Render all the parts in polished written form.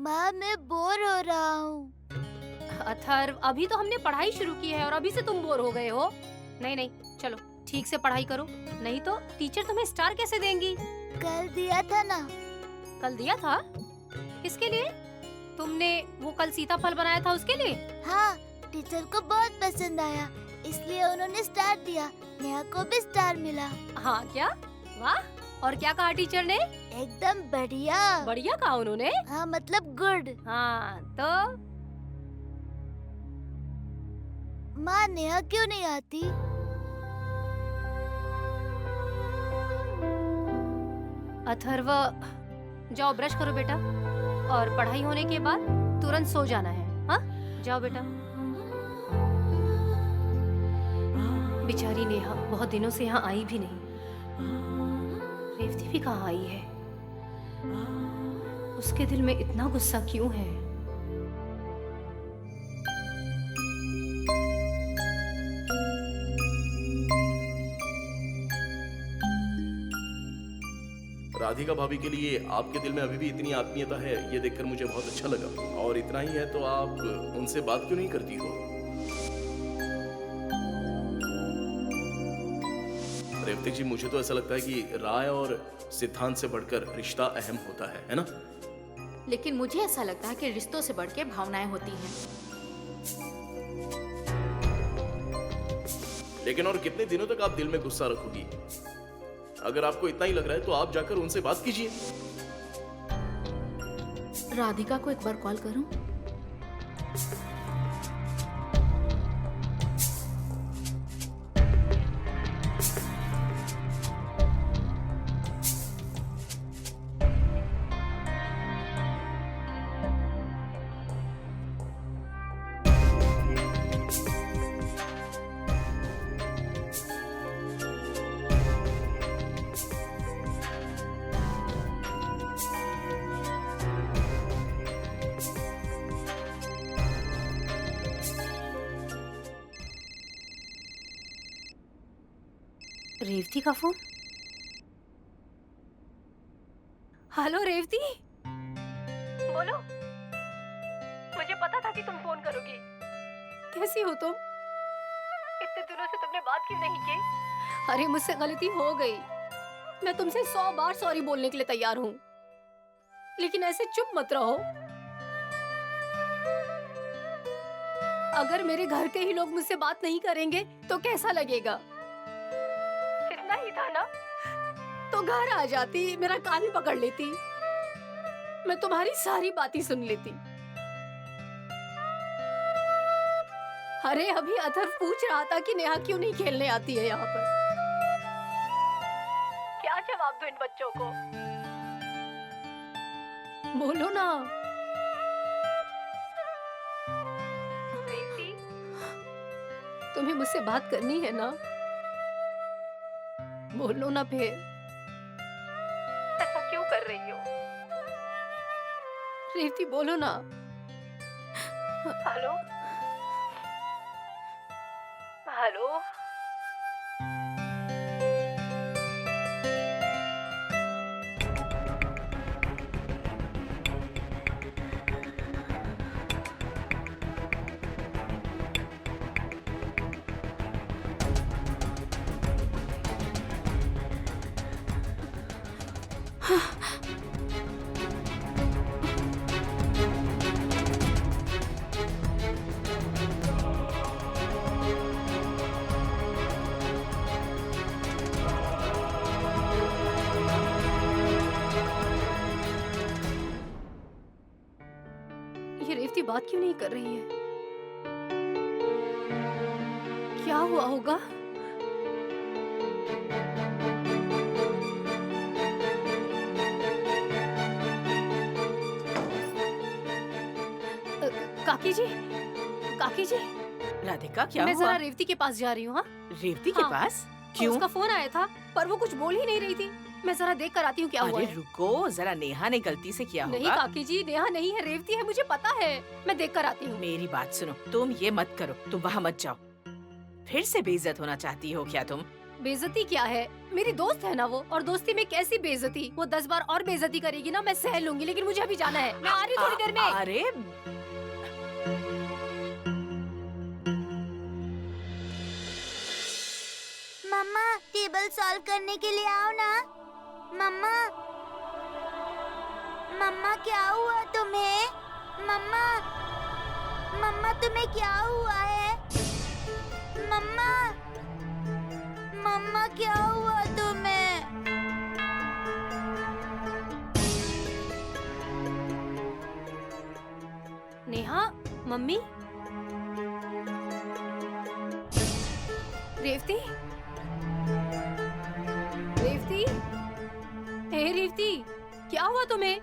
माँ मैं बोर हो रहा हूँ। अथर्व, अभी तो हमने पढ़ाई शुरू की है और अभी से तुम बोर हो गए हो? नहीं नहीं, चलो ठीक से पढ़ाई करो, नहीं तो टीचर तुम्हें स्टार कैसे देंगी? कल दिया था ना। कल दिया था? किसके लिए? तुमने वो कल सीताफल बनाया था उसके लिए? हाँ, टीचर को बहुत पसंद आया, इसलिए उन्होंने स्टार दिया। नेहा को भी स्टार मिला। हाँ क्या? वाह! और क्या कहा टीचर ने? एकदम बढ़िया। बढ़िया कहा उन्होंने? हाँ मतलब गुड। हाँ तो माँ नेहा क्यों नहीं आती? अथर्व, जाओ ब्रश करो बेटा, और पढ़ाई होने के बाद तुरंत सो जाना है। हाँ, जाओ बेटा। बेचारी नेहा बहुत दिनों से यहाँ आई भी नहीं। रेवती भी कहाँ आई है? उसके दिल में इतना गुस्सा क्यों है? राधिका भाभी के लिए आपके दिल में अभी भी इतनी आत्मीयता है, ये देखकर मुझे बहुत अच्छा लगा। और इतना ही है तो आप उनसे बात क्यों नहीं करती हो? रेवती जी, मुझे तो ऐसा लगता है कि राय और सिद्धांत से बढ़कर रिश्ता अहम होता है ना? लेकिन मुझे ऐसा लगता है कि रिश्तों से बढ़ के भावनाएं होती हैं। लेकिन और कितने दिनों तक आप दिल में गुस्सा रखोगी? अगर आपको इतना ही लग रहा है तो आप जाकर उनसे बात कीजिए। राधिका को एक बार कॉल करूं? रेवती का फोन। हेलो रेवती, बोलो। मुझे पता था कि तुम फोन करोगी। कैसी हो तुम? इतने दिनों से तुमने बात क्यों नहीं की? अरे मुझसे गलती हो गई, मैं तुमसे 100 बार सॉरी बोलने के लिए तैयार हूँ, लेकिन ऐसे चुप मत रहो। अगर मेरे घर के ही लोग मुझसे बात नहीं करेंगे तो कैसा लगेगा? इतना ही था ना तो घर आ जाती, मेरा कान पकड़ लेती, मैं तुम्हारी सारी बातें सुन लेती। अरे अभी अथर्व पूछ रहा था कि नेहा क्यों नहीं खेलने आती है यहाँ पर। क्या जवाब दूं इन बच्चों को? बोलो ना। रेवती, तुम्हें मुझसे बात करनी है ना? बोलो ना फिर। ऐसा क्यों कर रही हो? रेवती बोलो ना। Hello hello. ये रेवती बात क्यों नहीं कर रही है? क्या हुआ होगा? काकी जी, काकी जी, राधिका क्या मैं हुआ? जरा रेवती के पास जा रही हूँ। हाँ, रेवती के हाँ। पास? क्यों? उसका फोन आया था पर वो कुछ बोल ही नहीं रही थी। मैं जरा देख कर आती हूँ क्या हुआ अरे है। रुको जरा, नेहा ने गलती से किया नहीं होगा। काकी जी, नेहा नहीं है, रेवती है, मुझे पता है। मैं देख कर आती हूँ। मेरी बात सुनो, तुम ये मत करो, तुम वहाँ मत जाओ। फिर से बेइज्जत होना चाहती हो क्या तुम? बेइज्जती क्या है? मेरी दोस्त है ना वो, और दोस्ती में कैसी बेइज्जती? वो 10 बार और बेइज्जती करेगी ना, मैं सह लूंगी, लेकिन मुझे अभी जाना है। मैं आ रही हूँ थोड़ी देर में। अरे मम्मा, टेबल सॉल्व करने के लिए आओ ना। मम्मा, मम्मा क्या हुआ तुम्हें? मम्मा, मम्मा तुम्हें क्या हुआ है? मम्मा, मम्मा क्या हुआ तुम्हें? नेहा, मम्मी, रेवती, रेवती, हे रेवती, क्या हुआ तुम्हें?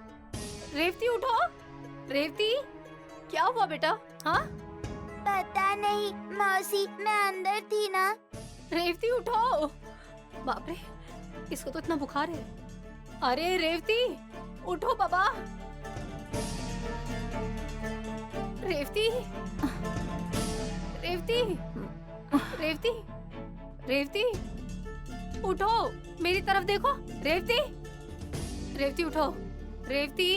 रेवती उठो, रेवती, क्या हुआ बेटा? हाँ, पता नहीं मौसी, मैं अंदर थी ना। रेवती उठो। बाप रे, इसको तो इतना बुखार है। अरे रेवती, उठो बाबा। रेवती, रेवती, रेवती, रेवती, उठो, मेरी तरफ देखो। रेवती, रेवती उठो, रेवती,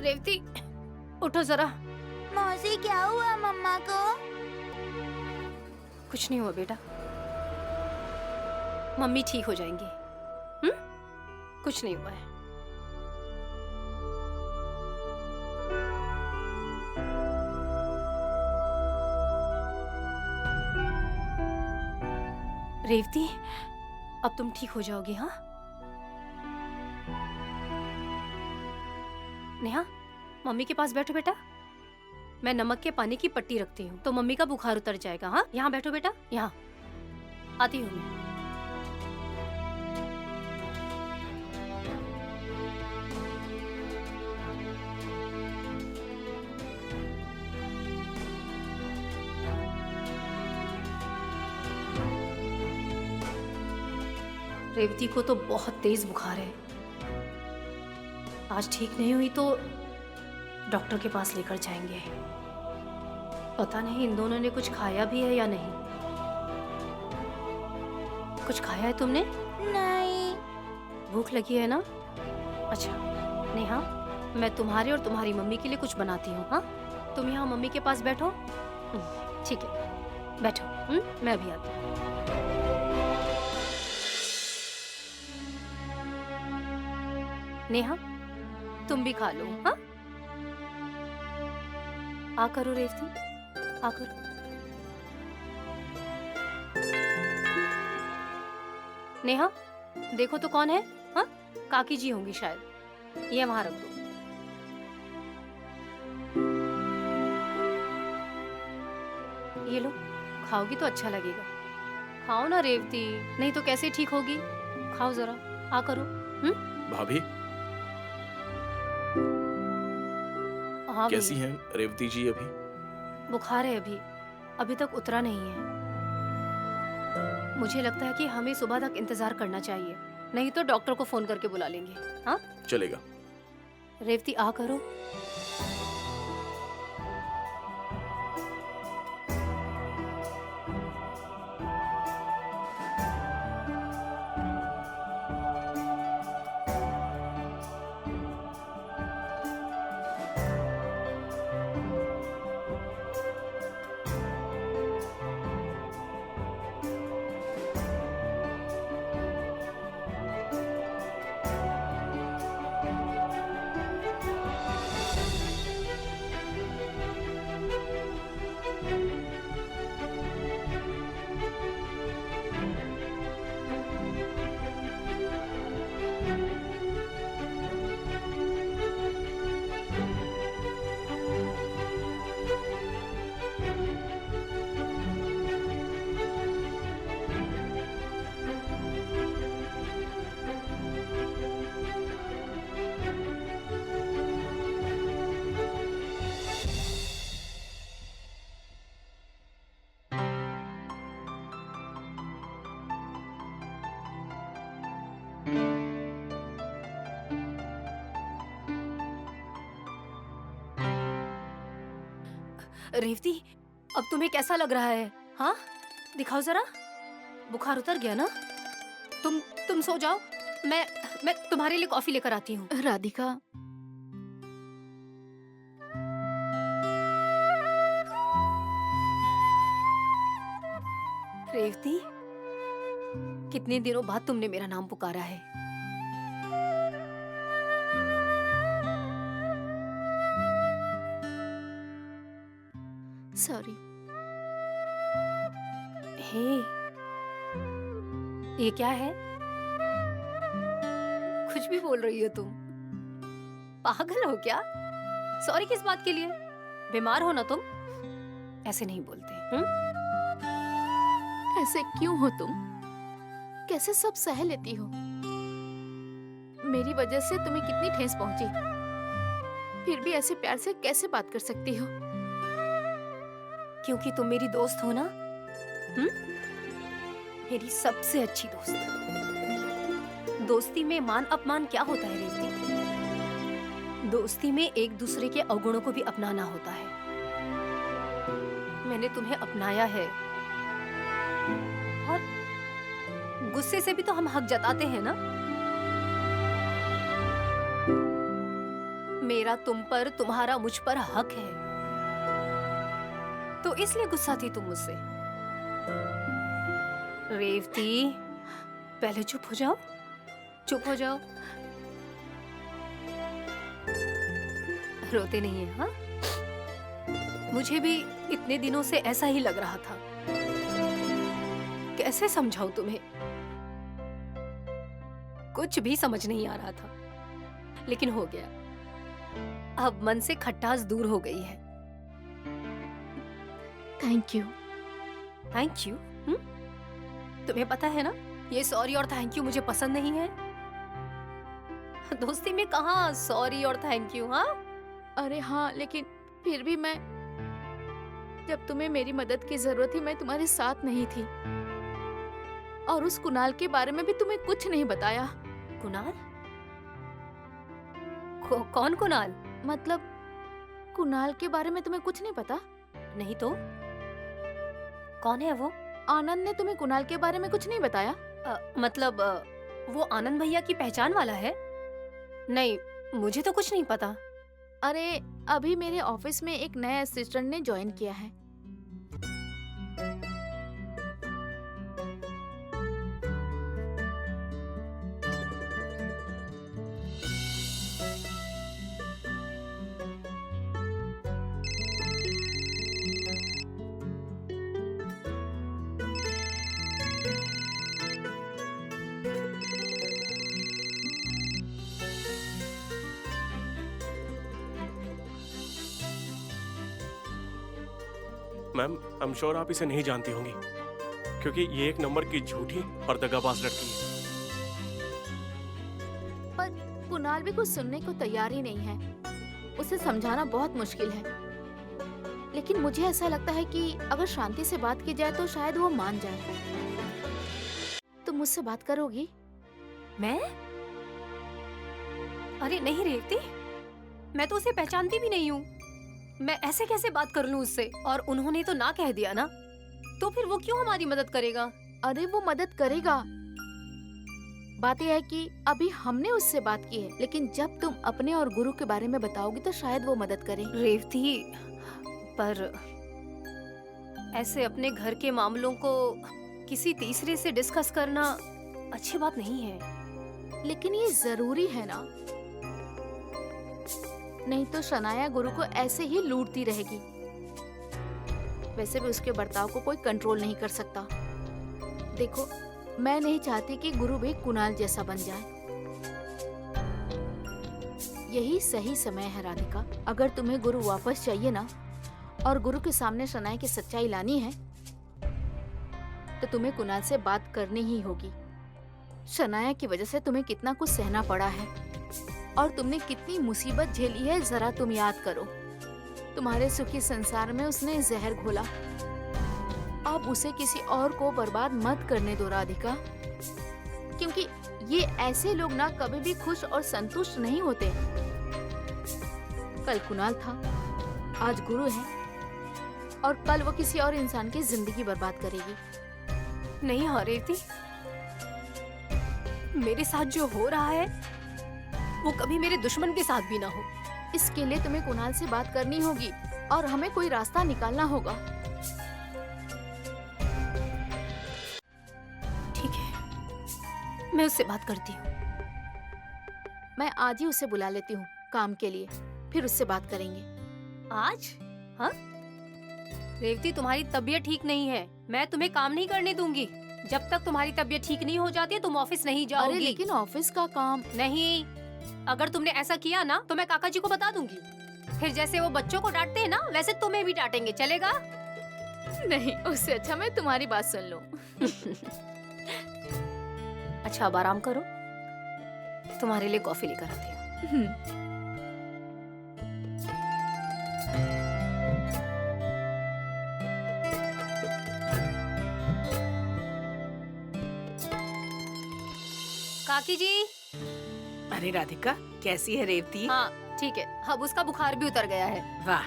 रेवती, उठो जरा। मौसी क्या हुआ मम्मा को? कुछ नहीं हुआ बेटा, मम्मी ठीक हो जाएंगी। कुछ नहीं हुआ है। रेवती, अब तुम ठीक हो जाओगी। हाँ नेहा, मम्मी के पास बैठो बेटा। मैं नमक के पानी की पट्टी रखती हूँ तो मम्मी का बुखार उतर जाएगा। हाँ, यहाँ बैठो बेटा, यहाँ आती हूँ मैं। रेवती को तो बहुत तेज बुखार है। आज ठीक नहीं हुई तो डॉक्टर के पास लेकर जाएंगे। पता नहीं इन दोनों ने कुछ खाया भी है या नहीं। कुछ खाया है तुमने? नहीं। भूख लगी है ना? अच्छा नेहा, मैं तुम्हारे और तुम्हारी मम्मी के लिए कुछ बनाती हूँ। हाँ, तुम यहाँ मम्मी के पास बैठो। ठीक है, बैठो। मैं अभी आती हूँ। नेहा, तुम भी खा लो। हाँ, आ करो रेवती, आ करो। नेहा, देखो तो कौन है? हाँ, काकी जी होंगी शायद। ये वहां रख दो। ये लो, खाओगी तो अच्छा लगेगा। खाओ ना रेवती, नहीं तो कैसे ठीक होगी। खाओ जरा, आ करो। भाभी, हाँ कैसी भैया, हैं रेवती जी अभी? बुखार है अभी तक उतरा नहीं है। मुझे लगता है कि हमें सुबह तक इंतजार करना चाहिए, नहीं तो डॉक्टर को फोन करके बुला लेंगे। हाँ चलेगा। रेवती, आ करो। रेवती, अब तुम्हें कैसा लग रहा है? हाँ, दिखाओ जरा। बुखार उतर गया ना? तुम सो जाओ, मैं तुम्हारे लिए कॉफी लेकर आती हूँ। राधिका, रेवती, कितने दिनों बाद तुमने मेरा नाम पुकारा है। सॉरी। हे, ये क्या है? कुछ भी बोल रही हो तुम। पागल हो क्या? सॉरी किस बात के लिए? बीमार हो ना तुम? ऐसे नहीं बोलते। ऐसे क्यों हो तुम? कैसे सब सह लेती हो? मेरी वजह से तुम्हें कितनी ठेस पहुंची, फिर भी ऐसे प्यार से कैसे बात कर सकती हो? क्योंकि तुम मेरी दोस्त हो ना? मेरी सबसे अच्छी दोस्त। दोस्ती में मान अपमान क्या होता है रेवती? दोस्ती में एक दूसरे के अवगुणों को भी अपनाना होता है। मैंने तुम्हें अपनाया है, और गुस्से से भी तो हम हक जताते हैं ना? मेरा तुम पर, तुम्हारा मुझ पर हक है, तो इसलिए गुस्सा थी तुम मुझसे। रेवती, पहले चुप हो जाओ, चुप हो जाओ। रोते नहीं है, हाँ? मुझे भी इतने दिनों से ऐसा ही लग रहा था। कैसे समझाऊं तुम्हें? कुछ भी समझ नहीं आ रहा था, लेकिन हो गया। अब मन से खटास दूर हो गई है। Thank you. Thank you? तुम्हें पता है ना, ये सॉरी और थैंक यू मुझे पसंद नहीं है। दोस्ती में कहाँ सॉरी और थैंक यू? हाँ, अरे हाँ, लेकिन फिर भी जब तुम्हें मेरी मदद की जरूरत थी, मैं तुम्हारे साथ नहीं थी। और उस कुणाल के बारे में भी तुम्हें कुछ नहीं बताया। कुणाल? कौन कुणाल? मतलब कुणाल के बारे में तुम्हें कुछ नहीं पता? नहीं तो कौन है वो? आनंद ने तुम्हें कुणाल के बारे में कुछ नहीं बताया? मतलब वो आनंद भैया की पहचान वाला है? नहीं, मुझे तो कुछ नहीं पता। अरे अभी मेरे ऑफिस में एक नया असिस्टेंट ने ज्वाइन किया है। मैम, आई एम श्योर आप इसे नहीं जानती होंगी, क्योंकि ये एक नंबर की झूठी और दगाबाज लड़की है। पर कुणाल भी कुछ सुनने को तैयार ही नहीं है। उसे समझाना बहुत मुश्किल है, लेकिन मुझे ऐसा लगता है कि अगर शांति से बात की जाए तो शायद वो मान जाए। तुम मुझसे बात करोगी? मैं? अरे नहीं रेवती, मैं तो उसे पहचानती भी नहीं हूँ। मैं ऐसे कैसे बात कर लूं उससे? और उन्होंने तो ना कह दिया ना, तो फिर वो क्यों हमारी मदद करेगा? अरे वो मदद करेगा। बात यह है कि अभी हमने उससे बात की है, लेकिन जब तुम अपने और गुरु के बारे में बताओगी तो शायद वो मदद करे। रेवती, पर ऐसे अपने घर के मामलों को किसी तीसरे से डिस्कस करना अच्छी बात नहीं है। लेकिन ये जरूरी है ना, नहीं तो शनाया गुरु को ऐसे ही लूटती रहेगी। वैसे भी उसके बर्ताव को कोई कंट्रोल नहीं कर सकता। देखो, मैं नहीं चाहती कि गुरु भी कुणाल जैसा बन जाए। यही सही समय है राधिका। अगर तुम्हें गुरु वापस चाहिए ना, और गुरु के सामने शनाया की सच्चाई लानी है, तो तुम्हें कुणाल से बात करनी ही होगी। शनाया की वजह से तुम्हें कितना कुछ सहना पड़ा है, और तुमने कितनी मुसीबत झेली है, जरा तुम याद करो। तुम्हारे सुखी संसार में उसने जहर घोला। अब उसे किसी और को बर्बाद मत करने दो राधिका, क्योंकि ये ऐसे लोग ना कभी भी खुश और संतुष्ट नहीं होते। कल कुणाल था, आज गुरु है, और कल वो किसी और इंसान की जिंदगी बर्बाद करेगी। नहीं हाँ रेवती, मेरे साथ जो हो रहा है वो कभी मेरे दुश्मन के साथ भी ना हो। इसके लिए तुम्हें कुणाल से बात करनी होगी और हमें कोई रास्ता निकालना होगा। ठीक है, मैं उससे बात करती हूँ। मैं आज ही उसे बुला लेती हूँ काम के लिए, फिर उससे बात करेंगे। आज? हाँ रेवती, तुम्हारी तबीयत ठीक नहीं है, मैं तुम्हें काम नहीं करने दूंगी। जब तक तुम्हारी तबीयत ठीक नहीं हो जाती है तुम ऑफिस नहीं जाओगी। अरे लेकिन ऑफिस का काम। नहीं, अगर तुमने ऐसा किया ना तो मैं काका जी को बता दूंगी। फिर जैसे वो बच्चों को डांटते हैं ना, वैसे तुम्हें भी डांटेंगे, चलेगा? नहीं, उससे अच्छा मैं तुम्हारी बात सुन लूं। अच्छा अब आराम करो, तुम्हारे लिए कॉफी लेकर आती हूँ। काकी जी। अरे राधिका, कैसी है रेवती? हाँ ठीक है, अब उसका बुखार भी उतर गया है। वाह,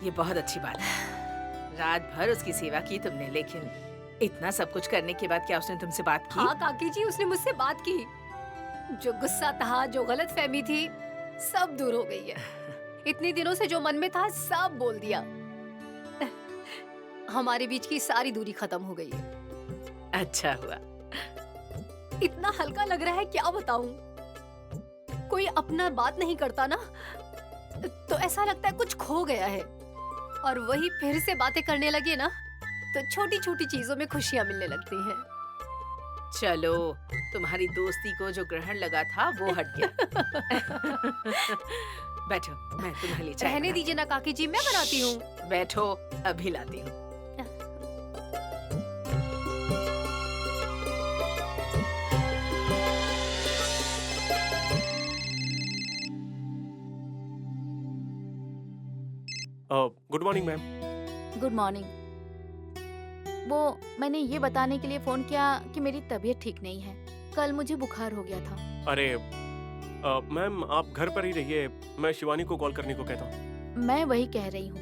ये बहुत अच्छी बात है। रात भर उसकी सेवा की तुमने, लेकिन इतना सब कुछ करने के बाद क्या उसने तुमसे बात की? हाँ काकी जी, उसने मुझसे बात की। जो गुस्सा था, जो गलतफहमी थी, सब दूर हो गई है। इतने दिनों से जो मन में था सब बोल दिया। हमारे बीच की सारी दूरी खत्म हो गई है। अच्छा हुआ। इतना हल्का लग रहा है, क्या बताऊं। कोई अपना बात नहीं करता ना तो ऐसा लगता है कुछ खो गया है, और वही फिर से बातें करने लगे ना तो छोटी छोटी चीजों में खुशियां मिलने लगती हैं। चलो, तुम्हारी दोस्ती को जो ग्रहण लगा था वो हट गया। बैठो, मैं तुम्हारे लिए चाय रहने बनाती दीजिए ना काकी जी, मैं बनाती हूँ। हूँ। बैठो, अभी लाती हूँ। Good morning ma'am. Good morning. वो मैंने ये बताने के लिए फोन किया कि मेरी तबीयत ठीक नहीं है। कल मुझे बुखार हो गया था। अरे मैम, आप घर पर ही रहिए, मैं शिवानी को कॉल करने को कहता हूँ। मैं वही कह रही हूँ,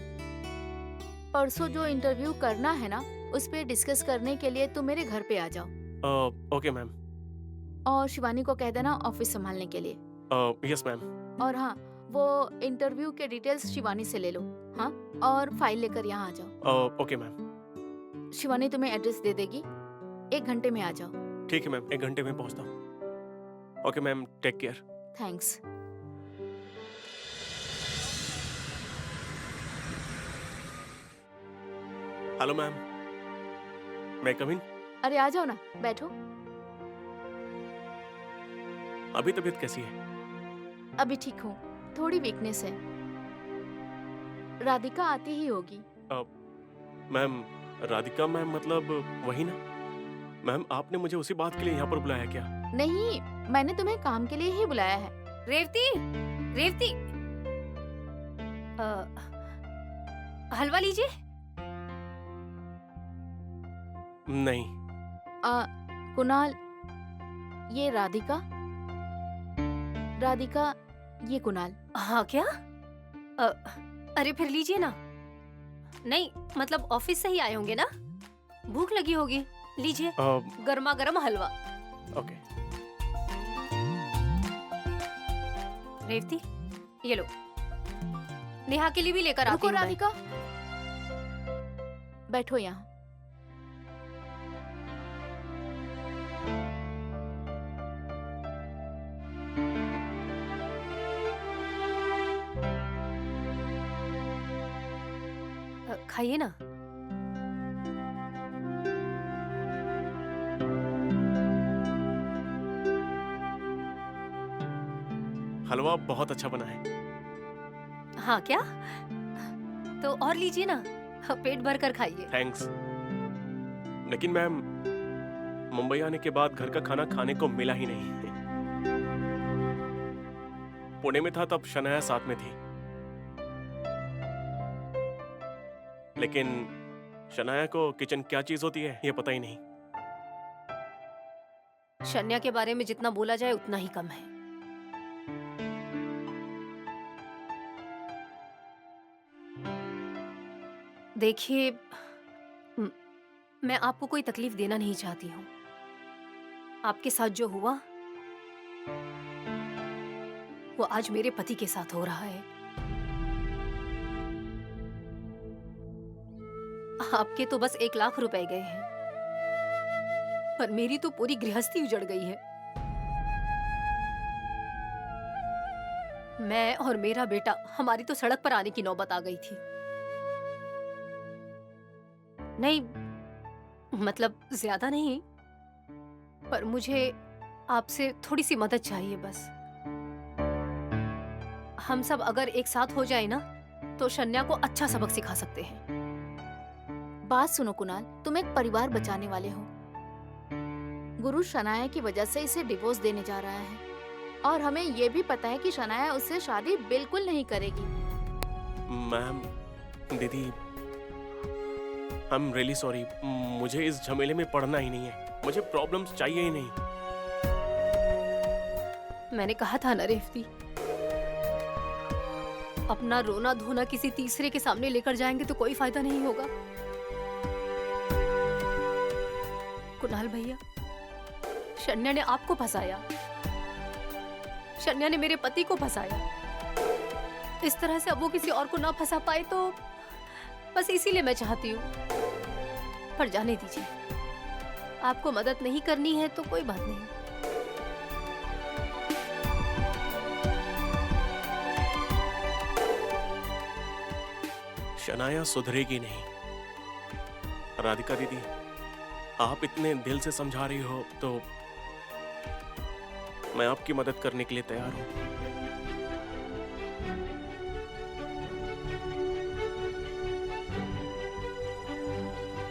परसों जो इंटरव्यू करना है ना, उस पे डिस्कस करने के लिए तुम मेरे घर पे आ जाओ। Okay ma'am. और शिवानी को कह देना ऑफिस संभालने के लिए। Yes ma'am. और हाँ, वो इंटरव्यू के डिटेल्स शिवानी से ले लो। हाँ, और फाइल लेकर यहाँ आ जाओ। Okay ma'am. शिवानी तुम्हें एड्रेस दे देगी, 1 घंटे में आ जाओ। ठीक है मैम, 1 घंटे में पहुँचता हूँ। Okay ma'am, take care. Thanks. Hello ma'am, मैं कम इन? अरे आ जाओ ना, बैठो। अभी तबीयत कैसी है? अभी ठीक हूँ, थोड़ी वीकनेस है। राधिका आती ही होगी। मैम, राधिका मैम मतलब वही ना? मैम, आपने मुझे उसी बात के लिए यहाँ पर बुलाया क्या? नहीं, मैंने तुम्हें काम के लिए ही बुलाया है। रेवती, रेवती, हलवा लीजिए। नहीं। कुणाल, ये राधिका। राधिका, ये कुणाल। हाँ क्या? अरे फिर लीजिए ना। नहीं मतलब ऑफिस से ही आए होंगे ना, भूख लगी होगी, लीजिए गर्मा गर्म हलवा। ओके। रेवती, ये लो, नेहा के लिए भी लेकर आती रुको हूँ मैं। राधिका, बैठो यहाँ। खाइए ना। हलवा बहुत अच्छा बना है। हाँ क्या? तो और लीजिए ना, पेट भर कर खाइए। थैंक्स। लेकिन मैम, मुंबई आने के बाद घर का खाना खाने को मिला ही नहीं। पुणे में था तब शनाया साथ में थी, लेकिन शनाया को किचन क्या चीज होती है ये पता ही नहीं। शन्या के बारे में जितना बोला जाए उतना ही कम है। देखिए, मैं आपको कोई तकलीफ देना नहीं चाहती हूँ। आपके साथ जो हुआ वो आज मेरे पति के साथ हो रहा है। आपके तो बस 1 लाख रुपए गए हैं, पर मेरी तो पूरी गृहस्थी उजड़ गई है। मैं और मेरा बेटा, हमारी तो सड़क पर आने की नौबत आ गई थी। नहीं, मतलब ज्यादा नहीं, पर मुझे आपसे थोड़ी सी मदद चाहिए बस। हम सब अगर एक साथ हो जाए ना, तो शन्या को अच्छा सबक सिखा सकते हैं। बात सुनो कुणाल, तुम एक परिवार बचाने वाले हो। गुरु शनाया की वजह से इसे डिवोर्स देने जा रहा है, और हमें ये भी पता है कि शनाया उससे शादी बिल्कुल नहीं करेगी। मैम, दीदी, आई एम रियली सॉरी। मुझे इस झमेले में पड़ना ही नहीं है। मुझे प्रॉब्लम्स चाहिए ही नहीं। मैंने कहा था ना रेवती, अपना रोना धोना किसी तीसरे के सामने लेकर जाएंगे तो कोई फायदा नहीं होगा। कुणाल भैया, शन्या ने आपको फंसाया, शन्या ने मेरे पति को फंसाया। इस तरह से अब वो किसी और को ना फंसा पाए, तो बस इसीलिए मैं चाहती हूँ। पर जाने दीजिए, आपको मदद नहीं करनी है तो कोई बात नहीं। शनाया सुधरेगी नहीं। राधिका दीदी, आप इतने दिल से समझा रही हो तो मैं आपकी मदद करने के लिए तैयार हूं।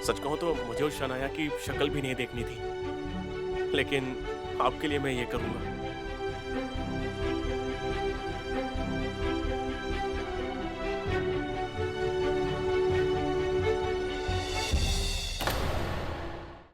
सच कहूं तो मुझे उस शनाया की शक्ल भी नहीं देखनी थी, लेकिन आपके लिए मैं ये करूंगा।